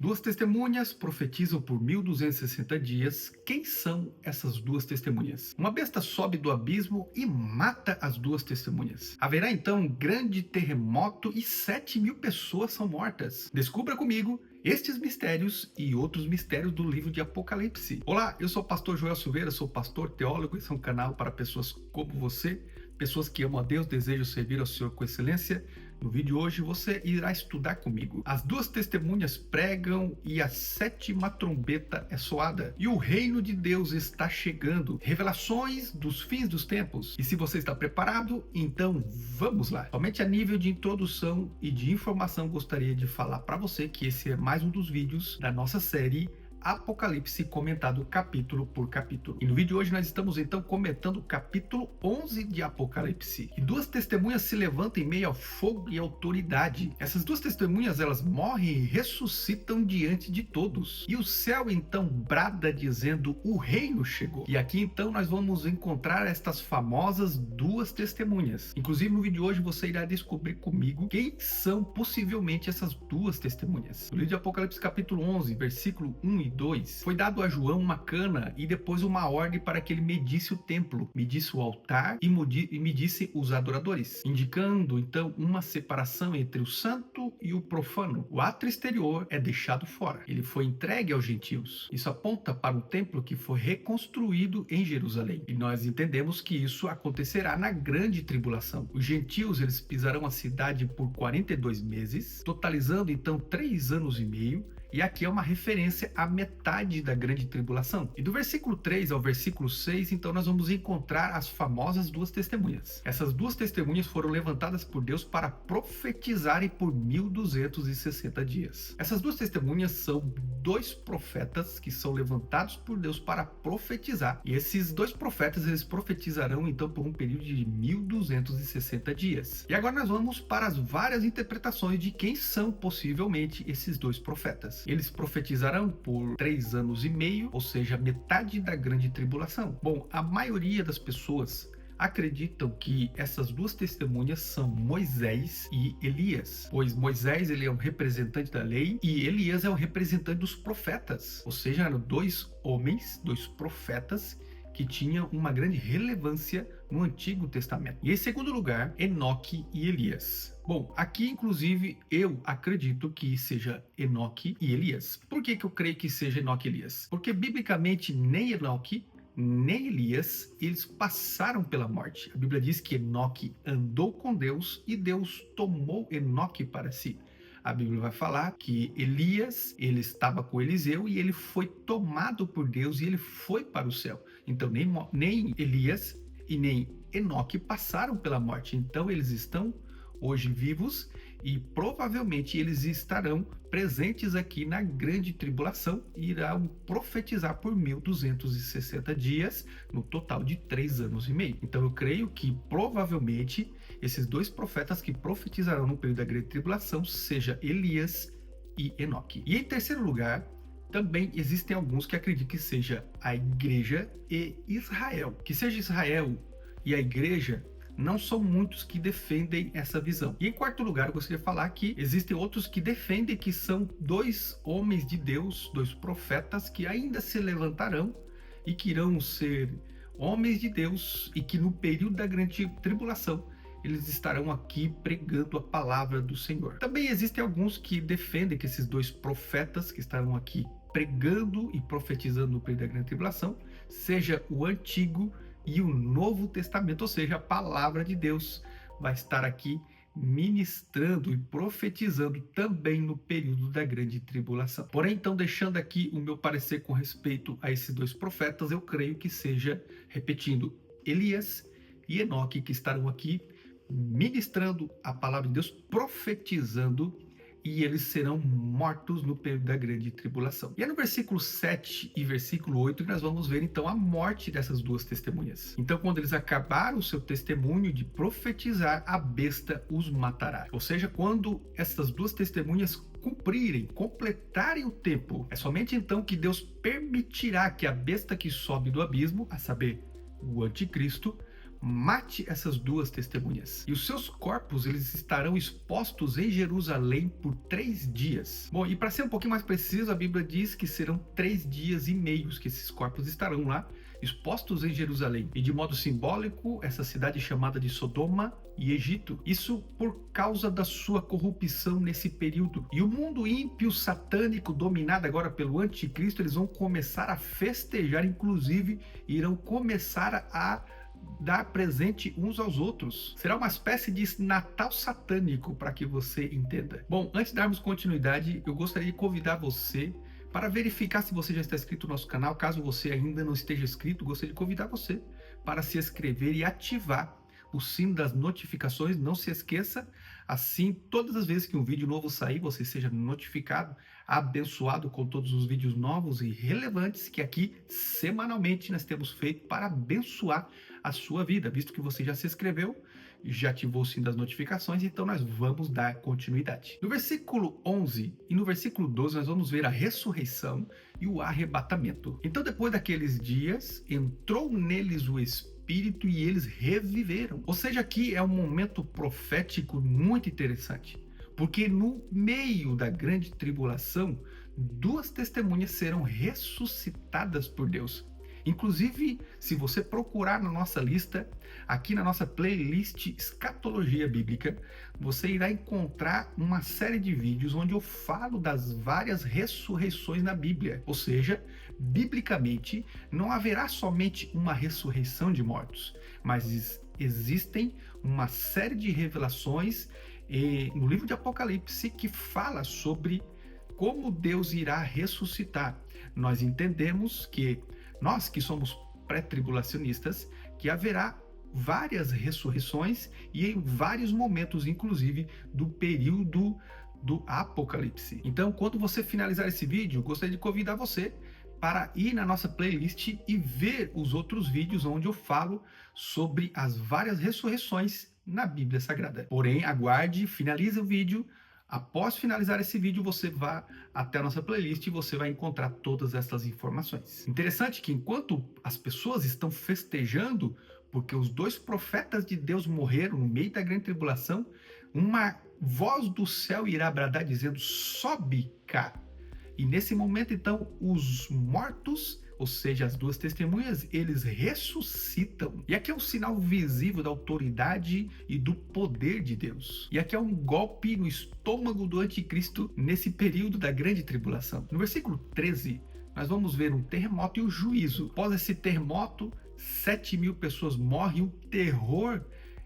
Duas testemunhas profetizam por 1260 dias. Quem são essas duas testemunhas? Uma besta sobe do abismo e mata as duas testemunhas. Haverá então um grande terremoto e 7.000 pessoas são mortas. Descubra comigo estes mistérios e outros mistérios do livro de Apocalipse. Olá, eu sou o pastor Joel Silveira, sou pastor teólogo. Esse é um canal para pessoas como você, pessoas que amam a Deus, desejam servir ao Senhor com excelência. No vídeo de hoje você irá estudar comigo. As duas testemunhas pregam e a sétima trombeta é soada. E o reino de Deus está chegando. Revelações dos fins dos tempos. E se você está preparado, então vamos lá. Somente a nível de introdução e de informação gostaria de falar para você que esse é mais um dos vídeos da nossa série Apocalipse comentado capítulo por capítulo. E no vídeo de hoje nós estamos então comentando o capítulo 11 de Apocalipse. E duas testemunhas se levantam em meio ao fogo e autoridade. Essas duas testemunhas, elas morrem e ressuscitam diante de todos. E o céu então brada dizendo: o reino chegou. E aqui então nós vamos encontrar estas famosas duas testemunhas. Inclusive no vídeo de hoje você irá descobrir comigo quem são possivelmente essas duas testemunhas. No livro de Apocalipse capítulo 11, versículo 1 e 2, foi dado a João uma cana e depois uma ordem para que ele medisse o templo, medisse o altar e medisse os adoradores, indicando então uma separação entre o santo e o profano. O ato exterior é deixado fora. Ele foi entregue aos gentios. Isso aponta para um templo que foi reconstruído em Jerusalém. E nós entendemos que isso acontecerá na grande tribulação. Os gentios, eles pisarão a cidade por 42 meses, totalizando então 3 anos e meio. E aqui é uma referência à metade da grande tribulação. E do versículo 3 ao versículo 6, então nós vamos encontrar as famosas duas testemunhas. Essas duas testemunhas foram levantadas por Deus para profetizarem por 1260 dias. Essas duas testemunhas são dois profetas que são levantados por Deus para profetizar. E esses dois profetas, eles profetizarão então por um período de 1260 dias. E agora nós vamos para as várias interpretações de quem são possivelmente esses dois profetas. Eles profetizarão por 3 anos e meio, ou seja, metade da grande tribulação. Bom, a maioria das pessoas acreditam que essas duas testemunhas são Moisés e Elias, pois Moisés, ele é um representante da lei e Elias é um representante dos profetas, ou seja, eram dois homens, dois profetas que tinham uma grande relevância no Antigo Testamento. E em segundo lugar, Enoque e Elias. Bom, aqui inclusive eu acredito que seja Enoque e Elias. Por que eu creio que seja Enoque e Elias? Porque biblicamente nem Enoque nem Elias, eles passaram pela morte. A Bíblia diz que Enoque andou com Deus e Deus tomou Enoque para si. A Bíblia vai falar que Elias, ele estava com Eliseu e ele foi tomado por Deus e ele foi para o céu. Então nem Elias e nem Enoque passaram pela morte. Então eles estão hoje vivos e provavelmente eles estarão presentes aqui na grande tribulação e irão profetizar por 1260 dias, no total de 3 anos e meio. Então eu creio que provavelmente esses dois profetas que profetizarão no período da grande tribulação seja Elias e Enoque. E em terceiro lugar, também existem alguns que acreditam que seja a igreja e Israel. Que seja Israel e a igreja, não são muitos que defendem essa visão. E em quarto lugar, eu gostaria de falar que existem outros que defendem que são dois homens de Deus, dois profetas que ainda se levantarão e que irão ser homens de Deus e que no período da grande tribulação eles estarão aqui pregando a palavra do Senhor. Também existem alguns que defendem que esses dois profetas que estarão aqui pregando e profetizando no período da grande tribulação seja o Antigo e o Novo Testamento, ou seja, a palavra de Deus vai estar aqui ministrando e profetizando também no período da grande tribulação. Porém, então, deixando aqui o meu parecer com respeito a esses dois profetas, eu creio que seja, repetindo, Elias e Enoque, que estarão aqui ministrando a palavra de Deus, profetizando, e eles serão mortos no período da grande tribulação. E é no versículo 7 e versículo 8 que nós vamos ver então a morte dessas duas testemunhas. Então, quando eles acabaram o seu testemunho de profetizar, a besta os matará. Ou seja, quando essas duas testemunhas completarem o tempo, é somente então que Deus permitirá que a besta que sobe do abismo, a saber, o anticristo, mate essas duas testemunhas. E os seus corpos, eles estarão expostos em Jerusalém por 3 dias. Bom, e para ser um pouquinho mais preciso, a Bíblia diz que serão 3 dias e meios que esses corpos estarão lá, expostos em Jerusalém. E de modo simbólico, essa cidade é chamada de Sodoma e Egito. Isso por causa da sua corrupção nesse período. E o mundo ímpio, satânico, dominado agora pelo anticristo, eles vão começar a festejar, inclusive irão começar a dar presente uns aos outros. Será uma espécie de Natal satânico, para que você entenda. Bom, antes de darmos continuidade, eu gostaria de convidar você para verificar se você já está inscrito no nosso canal. Caso você ainda não esteja inscrito, gostaria de convidar você para se inscrever e ativar o sino das notificações. Não se esqueça, assim, todas as vezes que um vídeo novo sair, você seja notificado, abençoado com todos os vídeos novos e relevantes que aqui, semanalmente, nós temos feito para abençoar a sua vida. Visto que você já se inscreveu, já ativou o sino das notificações, então nós vamos dar continuidade. No versículo 11 e no versículo 12, nós vamos ver a ressurreição e o arrebatamento. Então, depois daqueles dias, entrou neles o Espírito e eles reviveram. Ou seja, aqui é um momento profético muito interessante, porque no meio da grande tribulação, 2 testemunhas serão ressuscitadas por Deus. Inclusive, se você procurar na nossa lista, aqui na nossa playlist Escatologia Bíblica, você irá encontrar uma série de vídeos onde eu falo das várias ressurreições na Bíblia. Ou seja, biblicamente, não haverá somente uma ressurreição de mortos, mas existem uma série de revelações no livro de Apocalipse que fala sobre como Deus irá ressuscitar. Nós entendemos que nós que somos pré-tribulacionistas, que haverá várias ressurreições e em vários momentos, inclusive, do período do Apocalipse. Então, quando você finalizar esse vídeo, gostaria de convidar você para ir na nossa playlist e ver os outros vídeos onde eu falo sobre as várias ressurreições na Bíblia Sagrada. Porém, aguarde, finalize o vídeo. Após finalizar esse vídeo, você vá até a nossa playlist e você vai encontrar todas essas informações. Interessante que enquanto as pessoas estão festejando, porque os 2 profetas de Deus morreram no meio da grande tribulação, uma voz do céu irá bradar dizendo: sobe cá. E nesse momento, então, os mortos, ou seja, as 2 testemunhas, eles ressuscitam. E aqui é um sinal visível da autoridade e do poder de Deus. E aqui é um golpe no estômago do anticristo nesse período da grande tribulação. No versículo 13, nós vamos ver um terremoto e o juízo. Após esse terremoto, 7.000 pessoas morrem e o terror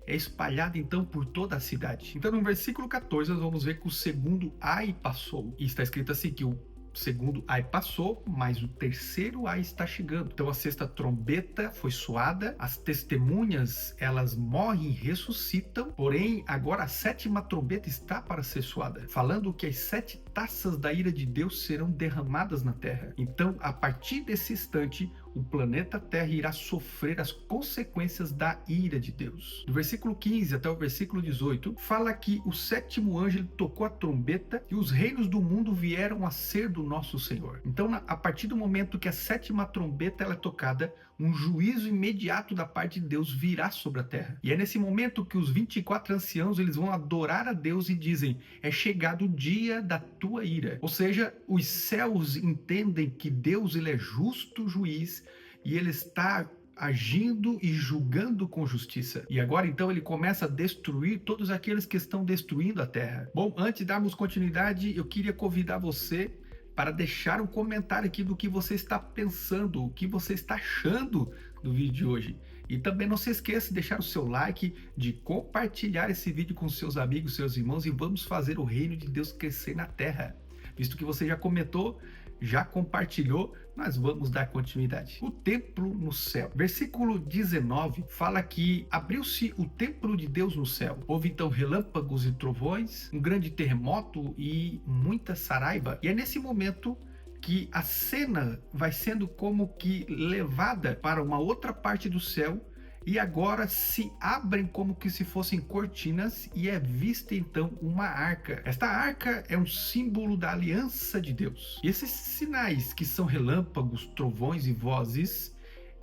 é espalhado então por toda a cidade. Então no versículo 14 nós vamos ver que o segundo ai passou. E está escrito assim que o segundo ai passou, mas o terceiro ai está chegando. Então a 6ª trombeta foi soada, as testemunhas elas morrem e ressuscitam, porém agora a 7ª trombeta está para ser soada, falando que as 7 taças da ira de Deus serão derramadas na terra. Então, a partir desse instante, o planeta Terra irá sofrer as consequências da ira de Deus. Do versículo 15 até o versículo 18, fala que o 7º anjo ele tocou a trombeta e os reinos do mundo vieram a ser do nosso Senhor. Então, a partir do momento que a 7ª trombeta ela é tocada, um juízo imediato da parte de Deus virá sobre a terra. E é nesse momento que os 24 anciãos eles vão adorar a Deus e dizem: é chegado o dia da tua ira. Ou seja, os céus entendem que Deus ele é justo juiz e ele está agindo e julgando com justiça. E agora então ele começa a destruir todos aqueles que estão destruindo a terra. Bom, antes de darmos continuidade, eu queria convidar você para deixar um comentário aqui do que você está pensando, o que você está achando do vídeo de hoje. E também não se esqueça de deixar o seu like, de compartilhar esse vídeo com seus amigos, seus irmãos, e vamos fazer o reino de Deus crescer na terra. Visto que você já comentou, já compartilhou, nós vamos dar continuidade. O templo no céu. Versículo 19 fala que abriu-se o templo de Deus no céu. Houve então relâmpagos e trovões, um grande terremoto e muita saraiva. E é nesse momento que a cena vai sendo como que levada para uma outra parte do céu e agora se abrem como que se fossem cortinas e é vista então uma arca. Esta arca é um símbolo da aliança de Deus. E esses sinais que são relâmpagos, trovões e vozes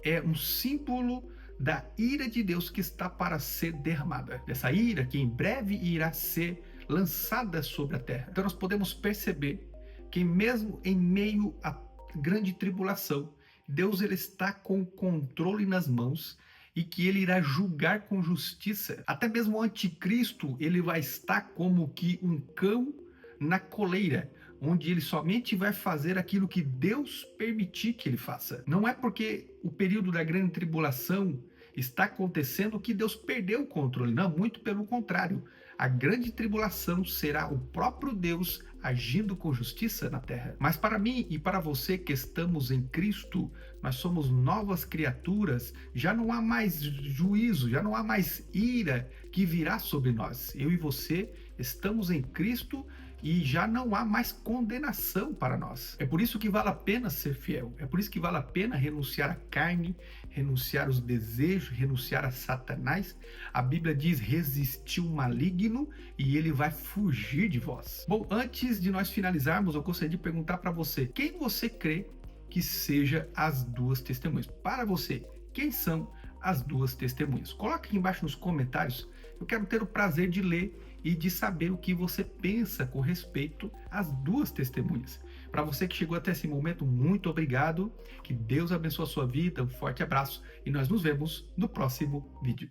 é um símbolo da ira de Deus que está para ser derramada. Dessa ira que em breve irá ser lançada sobre a terra. Então nós podemos perceber que mesmo em meio à grande tribulação, Deus ele está com o controle nas mãos e que ele irá julgar com justiça. Até mesmo o anticristo, ele vai estar como que um cão na coleira, onde ele somente vai fazer aquilo que Deus permitir que ele faça. Não é porque o período da grande tribulação está acontecendo que Deus perdeu o controle. Não, muito pelo contrário. A grande tribulação será o próprio Deus agindo com justiça na terra. Mas para mim e para você que estamos em Cristo, nós somos novas criaturas, já não há mais juízo, já não há mais ira que virá sobre nós. Eu e você estamos em Cristo e já não há mais condenação para nós. É por isso que vale a pena ser fiel. É por isso que vale a pena renunciar à carne, renunciar aos desejos, renunciar a Satanás. A Bíblia diz: resistir o maligno e ele vai fugir de vós. Bom, antes de nós finalizarmos, eu gostaria de perguntar para você: quem você crê que seja as duas testemunhas? Para você, quem são as duas testemunhas? Coloque aqui embaixo nos comentários. Eu quero ter o prazer de ler e de saber o que você pensa com respeito às duas testemunhas. Para você que chegou até esse momento, muito obrigado. Que Deus abençoe a sua vida. Um forte abraço e nós nos vemos no próximo vídeo.